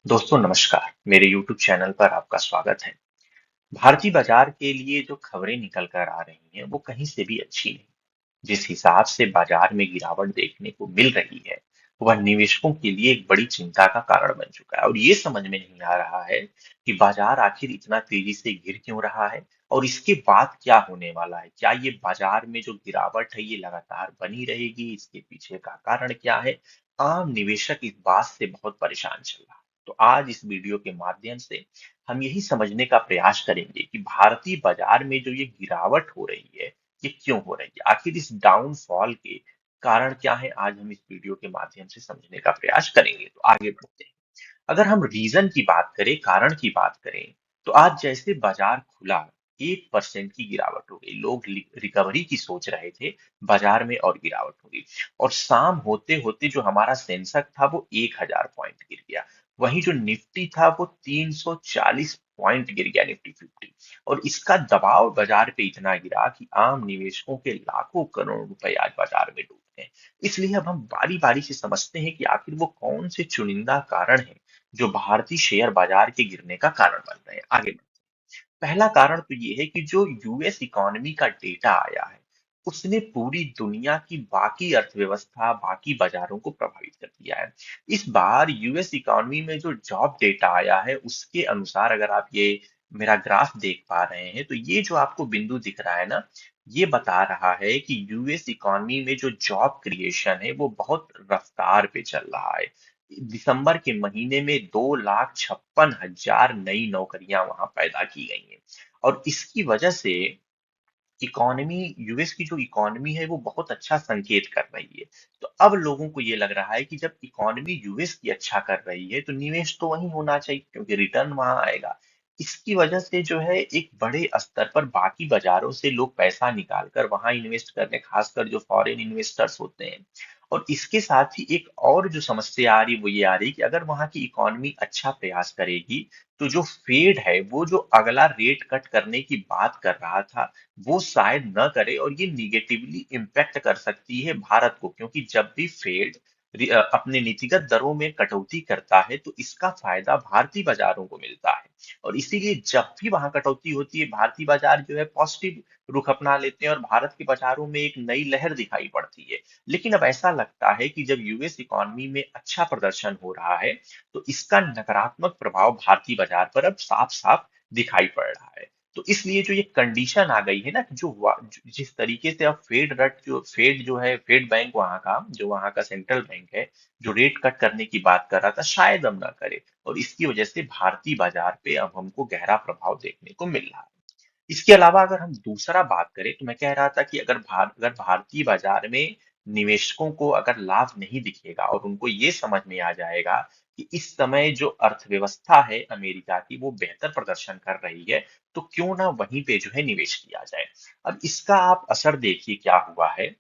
दोस्तों नमस्कार, मेरे YouTube चैनल पर आपका स्वागत है। भारतीय बाजार के लिए जो खबरें निकल कर आ रही हैं, वो कहीं से भी अच्छी नहीं। जिस हिसाब से बाजार में गिरावट देखने को मिल रही है, वह निवेशकों के लिए एक बड़ी चिंता का कारण बन चुका है और ये समझ में नहीं आ रहा है कि बाजार आखिर इतना तेजी से गिर क्यों रहा है और इसके बाद क्या होने वाला है। क्या ये बाजार में जो गिरावट है, ये लगातार बनी रहेगी? इसके पीछे का कारण क्या है? आम निवेशक इस बात से बहुत परेशान चल रहा है। तो आज इस वीडियो के माध्यम से हम यही समझने का प्रयास करेंगे कि भारतीय बाजार में जो ये गिरावट हो रही है, ये क्यों हो रही है? आखिर इस डाउनफॉल के कारण क्या है? आज हम इस वीडियो के माध्यम से समझने का प्रयास करेंगे। तो आगे बढ़ते हैं। अगर हम रीजन की बात करें, कारण की बात करें, तो आज जैसे बाजार खुला, 1% की गिरावट हो गई। लोग रिकवरी की सोच रहे थे, बाजार में और गिरावट हो गई। और शाम होते होते जो हमारा सेंसेक्स था वो 1000 पॉइंट गिर गया। वहीं जो निफ्टी था वो 340 पॉइंट गिर गया, निफ्टी 50। और इसका दबाव बाजार पे इतना गिरा कि आम निवेशकों के लाखों करोड़ रुपए आज बाजार में डूब गए। इसलिए अब हम बारी बारी से समझते हैं कि आखिर वो कौन से चुनिंदा कारण हैं जो भारतीय शेयर बाजार के गिरने का कारण बन रहे हैं। आगे बढ़ते हैं। पहला कारण तो ये है कि जो यूएस इकोनॉमी का डेटा आया है, उसने पूरी दुनिया की बाकी अर्थव्यवस्था, बाकी बाजारों को प्रभावित कर दिया है। इस बार यूएस इकोनॉमी में जो जॉब डेटा आया है, उसके अनुसार अगर आप ये मेरा ग्राफ देख पा रहे हैं, तो ये जो आपको बिंदु दिख रहा है ना, ये बता रहा है कि यूएस इकोनॉमी में जो जॉब क्रिएशन है, वो बहुत रफ्तार पे चल रहा है। दिसंबर के महीने में 2,56,000 नई नौकरियां वहां पैदा की गई हैं। और इसकी वजह से इकोनॉमी, यूएस की जो इकोनॉमी है वो बहुत अच्छा संकेत कर रही है। तो अब लोगों को ये लग रहा है कि जब इकोनॉमी यूएस की अच्छा कर रही है, तो निवेश तो वहीं होना चाहिए क्योंकि रिटर्न वहां आएगा। इसकी वजह से जो है एक बड़े स्तर पर बाकी बाजारों से लोग पैसा निकाल कर वहां इन्वेस्ट करने, खासकर जो फॉरेन इन्वेस्टर्स होते हैं। और इसके साथ ही एक और जो समस्या आ रही वो ये आ रही कि अगर वहां की इकोनॉमी अच्छा प्रयास करेगी, तो जो फेड है वो जो अगला रेट कट करने की बात कर रहा था, वो शायद न करे और ये निगेटिवली इम्पैक्ट कर सकती है भारत को, क्योंकि जब भी फेड अपने नीतिगत दरों में कटौती करता है, तो इसका फायदा भारतीय बाजारों को मिलता है। और इसीलिए जब भी वहां कटौती होती है, भारतीय बाजार जो है पॉजिटिव रुख अपना लेते हैं और भारत के बाजारों में एक नई लहर दिखाई पड़ती है। लेकिन अब ऐसा लगता है कि जब यूएस इकोनॉमी में अच्छा प्रदर्शन हो रहा है, तो इसका नकारात्मक प्रभाव भारतीय बाजार पर अब साफ साफ दिखाई पड़ रहा है। तो इसलिए जो ये कंडीशन आ गई है ना कि जिस तरीके से अब फेड जो है, फेड बैंक वहां का, जो वहां का सेंट्रल बैंक है, जो रेट कट करने की बात कर रहा था, शायद अब ना करे। और इसकी वजह से भारतीय बाजार पे अब हमको गहरा प्रभाव देखने को मिल रहा है। इसके अलावा अगर हम दूसरा बात करें, तो मैं कह रहा था कि अगर भारतीय बाजार में निवेशकों को अगर लाभ नहीं दिखेगा और उनको ये समझ में आ जाएगा कि इस समय जो अर्थव्यवस्था है अमेरिका की वो बेहतर प्रदर्शन कर रही है, तो क्यों ना वहीं पे जो है निवेश किया जाए। अब इसका आप असर देखिए क्या हुआ है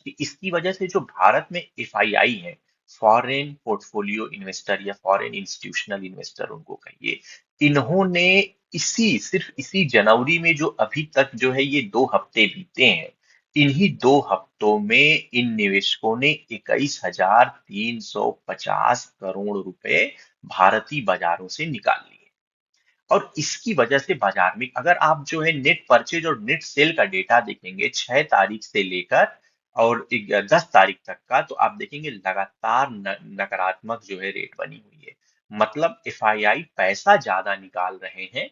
कि इसकी वजह से जो भारत में एफआईआई है, फॉरेन पोर्टफोलियो इन्वेस्टर या फॉरेन इंस्टीट्यूशनल इन्वेस्टर उनको कहिए, इन्होंने सिर्फ इसी जनवरी में जो अभी तक जो है ये 2 हफ्ते बीते हैं, इन्हीं 2 हफ्तों में इन निवेशकों ने 21,350 करोड़ रुपए भारतीय बाजारों से निकाल लिए। और इसकी वजह से बाजार में अगर आप जो है नेट परचेज और नेट सेल का डेटा देखेंगे 6 तारीख से लेकर और 10 तारीख तक का, तो आप देखेंगे लगातार नकारात्मक जो है रेट बनी हुई है। मतलब एफआईआई पैसा ज्यादा निकाल रहे हैं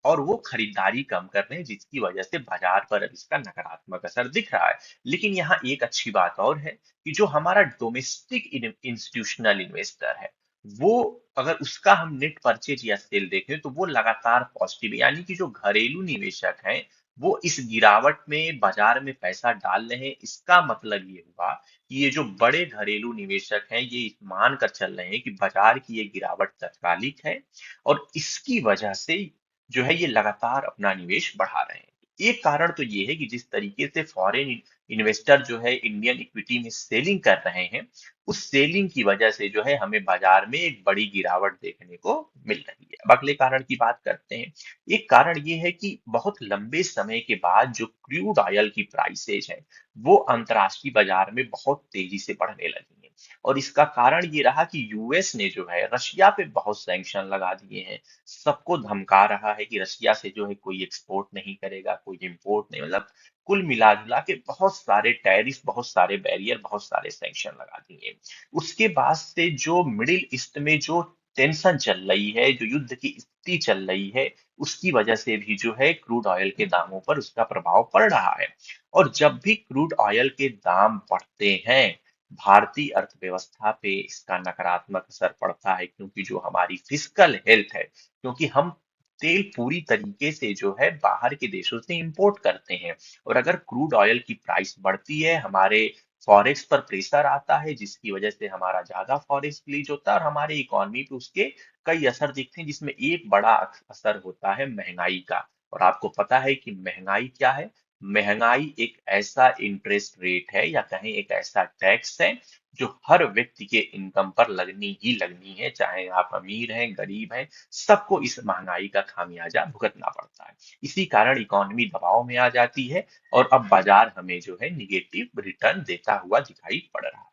और वो खरीदारी कम कर रहे हैं, जिसकी वजह से बाजार पर अब इसका नकारात्मक असर दिख रहा है। लेकिन यहाँ एक अच्छी बात और है कि जो हमारा डोमेस्टिक इंस्टीट्यूशनल इन्वेस्टर है, वो अगर उसका हम नेट परचेज या सेल देखें, तो वो लगातार पॉजिटिव है। यानी कि जो घरेलू निवेशक हैं, वो इस गिरावट में बाजार में पैसा डाल रहे हैं। इसका मतलब ये हुआ कि ये जो बड़े घरेलू निवेशक हैं, ये मान कर चल रहे हैं कि बाजार की ये गिरावट तात्कालिक है और इसकी वजह से जो है ये लगातार अपना निवेश बढ़ा रहे हैं। एक कारण तो ये है कि जिस तरीके से फॉरेन इन्वेस्टर जो है इंडियन इक्विटी में सेलिंग कर रहे हैं, उस सेलिंग की वजह से जो है हमें बाजार में एक बड़ी गिरावट देखने को मिल रही है। अब अगले कारण की बात करते हैं। एक कारण ये है कि बहुत लंबे समय के बाद जो क्रूड ऑयल की प्राइसेज है, वो अंतर्राष्ट्रीय बाजार में बहुत तेजी से बढ़ने लगी है। और इसका कारण ये रहा कि यूएस ने जो है रशिया पे बहुत सैंक्शन लगा दिए हैं। सबको धमका रहा है कि रशिया से जो है कोई एक्सपोर्ट नहीं करेगा, कोई इंपोर्ट नहीं, मतलब कुल मिला जुला के बहुत सारे टैरिफ, बहुत सारे बैरियर, बहुत सारे सैंक्शन लगा दिए। उसके बाद से जो मिडिल ईस्ट में जो टेंशन चल रही है, जो युद्ध की स्थिति चल रही है, उसकी वजह से भी जो है क्रूड ऑयल के दामों पर उसका प्रभाव पड़ रहा है। और जब भी क्रूड ऑयल के दाम बढ़ते हैं, भारतीय अर्थव्यवस्था पे इसका नकारात्मक असर पड़ता है, क्योंकि जो हमारी फिस्कल हेल्थ है, क्योंकि हम तेल पूरी तरीके से जो है बाहर के देशों से इंपोर्ट करते हैं, और अगर क्रूड ऑयल की प्राइस बढ़ती है, हमारे फॉरेक्स पर प्रेशर आता है, जिसकी वजह से हमारा ज्यादा फॉरेक्स रिलीज होता है और हमारे इकोनॉमी पे उसके कई असर दिखते हैं, जिसमें एक बड़ा असर होता है महंगाई का। और आपको पता है कि महंगाई क्या है? महंगाई एक ऐसा इंटरेस्ट रेट है, या कहें एक ऐसा टैक्स है, जो हर व्यक्ति के इनकम पर लगनी ही लगनी है, चाहे आप अमीर हैं, गरीब हैं, सबको इस महंगाई का खामियाजा भुगतना पड़ता है। इसी कारण इकोनॉमी दबाव में आ जाती है, और अब बाजार हमें जो है निगेटिव रिटर्न देता हुआ दिखाई पड़ रहा है।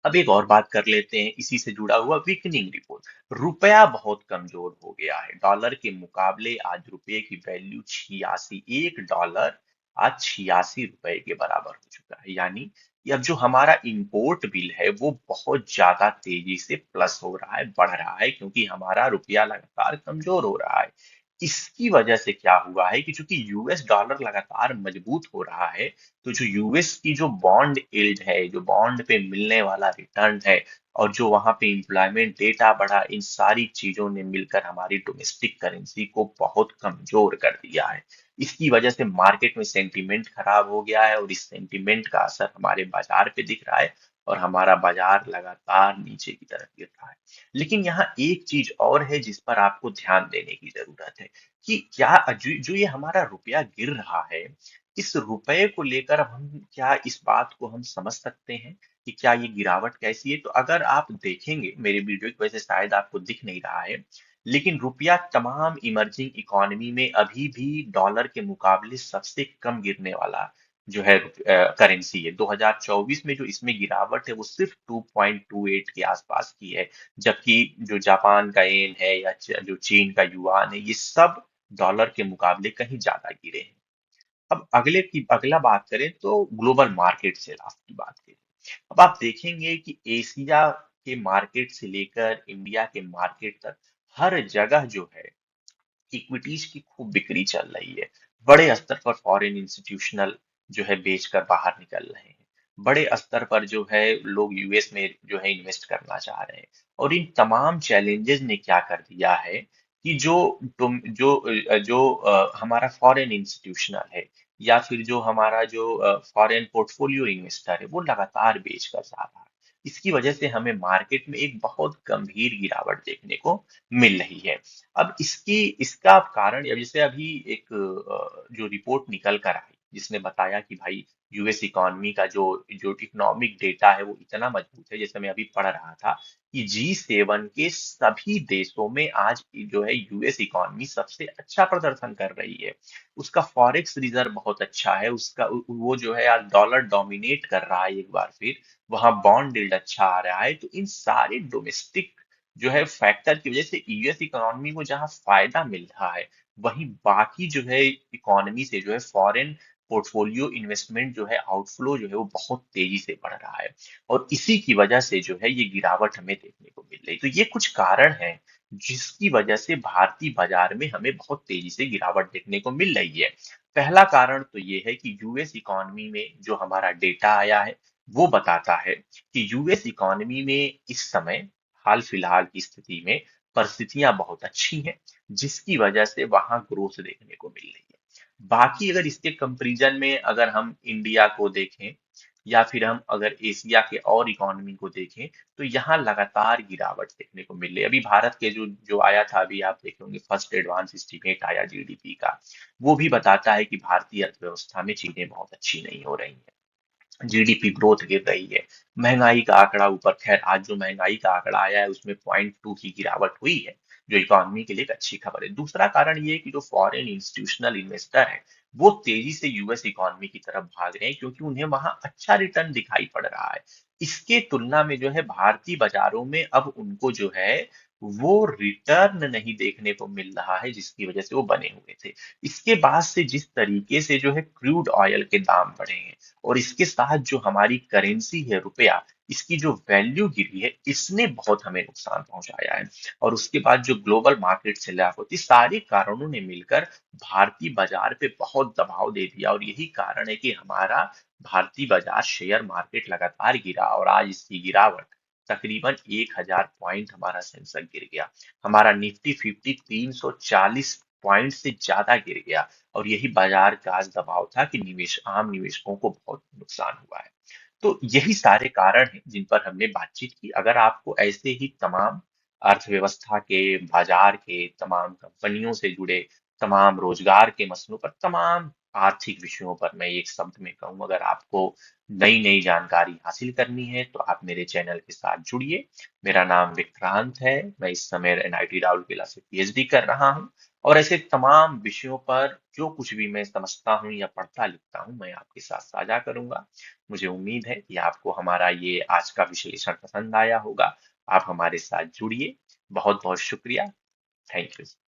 अब एक और बात कर लेते हैं इसी से जुड़ा हुआ, वीकनिंग रिपोर्ट। रुपया बहुत कमजोर हो गया है, डॉलर के मुकाबले आज रुपये की वैल्यू 86, एक डॉलर आज 86 रुपए के बराबर हो चुका है। यानी कि अब जो हमारा इंपोर्ट बिल है वो बहुत ज्यादा तेजी से प्लस हो रहा है, बढ़ रहा है, क्योंकि हमारा रुपया लगातार कमजोर हो रहा है। इसकी वजह से क्या हुआ है कि चूंकि यूएस डॉलर लगातार मजबूत हो रहा है, तो जो यूएस की जो बॉन्ड यील्ड है, जो बॉन्ड पे मिलने वाला रिटर्न है, और जो वहां पे एम्प्लॉयमेंट डेटा बढ़ा, इन सारी चीजों ने मिलकर हमारी डोमेस्टिक करेंसी को बहुत कमजोर कर दिया है। इसकी वजह से मार्केट में सेंटीमेंट खराब हो गया है, और इस सेंटीमेंट का असर हमारे बाजार पे दिख रहा है, और हमारा बाजार लगातार नीचे की तरफ गिर रहा है। लेकिन यहाँ एक चीज और है जिस पर आपको ध्यान देने की जरूरत है, कि क्या जो ये हमारा रुपया गिर रहा है, इस रुपए को लेकर अब हम क्या इस बात को हम समझ सकते हैं कि क्या ये गिरावट कैसी है? तो अगर आप देखेंगे मेरे वीडियो की वजह से शायद आपको दिख नहीं रहा है, लेकिन रुपया तमाम इमर्जिंग इकोनॉमी में अभी भी डॉलर के मुकाबले सबसे कम गिरने वाला जो है करेंसी है। 2024 में जो इसमें गिरावट है वो सिर्फ 2.28 के आसपास की है, जबकि जो जापान का येन है, या जो चीन का युआन है, ये सब डॉलर के मुकाबले कहीं ज्यादा गिरे हैं। अब अगला बात करें तो ग्लोबल मार्केट से लास्ट की बात करें। अब आप देखेंगे कि एशिया के मार्केट से लेकर इंडिया के मार्केट तक हर जगह जो है इक्विटीज की खूब बिक्री चल रही है। बड़े स्तर पर फॉरेन इंस्टीट्यूशनल जो है बेचकर बाहर निकल रहे हैं। बड़े स्तर पर जो है लोग यूएस में जो है इन्वेस्ट करना चाह रहे हैं। और इन तमाम चैलेंजेस ने क्या कर दिया है कि जो हमारा फॉरेन इंस्टीट्यूशनल है, या फिर जो हमारा जो फॉरेन पोर्टफोलियो इन्वेस्टर है, वो लगातार बेच कर जा रहा है। इसकी वजह से हमें मार्केट में एक बहुत गंभीर गिरावट देखने को मिल रही है। अब इसका कारण, अब जैसे अभी एक जो रिपोर्ट निकल कर आई, जिसने बताया कि भाई यूएस इकोनॉमी का जो जो इकोनॉमिक डेटा है वो इतना मजबूत है, जैसे मैं अभी पढ़ रहा था कि G7 के सभी देशों में आज जो है यूएस इकोनॉमी सबसे अच्छा प्रदर्शन कर रही है। उसका फॉरेक्स रिजर्व बहुत अच्छा है, उसका वो जो है आज डॉलर डोमिनेट कर रहा है एक बार फिर। वहां बॉन्ड यील्ड अच्छा आ रहा है। तो इन सारे डोमेस्टिक जो है फैक्टर की वजह से यूएस इकोनॉमी को जहां फायदा मिल रहा है, वहीं बाकी जो है इकोनॉमी से जो है फॉरेन पोर्टफोलियो इन्वेस्टमेंट जो है आउटफ्लो जो है वो बहुत तेजी से बढ़ रहा है। और इसी की वजह से जो है ये गिरावट हमें देखने को मिल रही है। तो ये कुछ कारण हैं जिसकी वजह से भारतीय बाजार में हमें बहुत तेजी से गिरावट देखने को मिल रही है। पहला कारण तो ये है कि यूएस इकोनॉमी में जो हमारा डेटा आया है वो बताता है कि यूएस इकोनॉमी में इस समय हाल फिलहाल की स्थिति में परिस्थितियां बहुत अच्छी हैं, जिसकी वजह से वहां ग्रोथ देखने को मिल रही है। बाकी अगर इसके कंपैरिजन में अगर हम इंडिया को देखें, या फिर हम अगर एशिया के और इकोनॉमी को देखें, तो यहाँ लगातार गिरावट देखने को मिल रही है। अभी भारत के जो जो आया था, अभी आप देखे होंगे, फर्स्ट एडवांस एस्टीमेट आया जीडीपी का, वो भी बताता है कि भारतीय अर्थव्यवस्था में चीजें बहुत अच्छी नहीं हो रही हैं। जीडीपी ग्रोथ गिर रही है। महंगाई का आंकड़ा ऊपर, खैर आज जो महंगाई का आंकड़ा आया है उसमें 0.2 की गिरावट हुई है, जो इकोनॉमी के लिए एक अच्छी खबर है। दूसरा कारण ये है कि जो फॉरेन इंस्टीट्यूशनल इन्वेस्टर है वो तेजी से यूएस इकोनॉमी की तरफ भाग रहे हैं, क्योंकि उन्हें वहां अच्छा रिटर्न दिखाई पड़ रहा है। इसके तुलना में जो है भारतीय बाजारों में अब उनको जो है वो रिटर्न नहीं देखने को मिल रहा है, जिसकी वजह से वो बने हुए थे। इसके बाद से जिस तरीके से जो है क्रूड ऑयल के दाम बढ़े हैं और इसके साथ जो हमारी करेंसी है रुपया, इसकी जो वैल्यू गिरी है, इसने बहुत हमें नुकसान पहुंचाया है। और उसके बाद जो ग्लोबल मार्केट से लैप होती, सारे कारणों ने मिलकर भारतीय बाजार पे बहुत दबाव दे दिया और यही कारण है कि हमारा भारतीय बाजार शेयर मार्केट लगातार गिरा और आज इसकी गिरावट तकरीबन 1000 पॉइंट हमारा सेंसेक्स गिर गया। हमारा निफ्टी 50 340 पॉइंट से ज्यादा गिर गया और यही बाजार का आज दबाव था कि आम निवेशकों को बहुत नुकसान हुआ है। तो यही सारे कारण हैं जिन पर हमने बातचीत की। अगर आपको ऐसे ही तमाम अर्थव्यवस्था के, बाजार के, तमाम कंपनियों से जुड़े, तमाम रोजगार के मसलों पर, तमाम आर्थिक विषयों पर मैं एक शब्द में कहूँ, अगर आपको नई नई जानकारी हासिल करनी है तो आप मेरे चैनल के साथ जुड़िए। मेरा नाम विक्रांत है। मैं इस समय एनआईटी राउरकेला से पीएचडी कर रहा हूँ और ऐसे तमाम विषयों पर जो कुछ भी मैं समझता हूँ या पढ़ता लिखता हूँ, मैं आपके साथ साझा करूंगा। मुझे उम्मीद है कि आपको हमारा ये आज का विश्लेषण पसंद आया होगा। आप हमारे साथ जुड़िए। बहुत बहुत शुक्रिया। Thank you.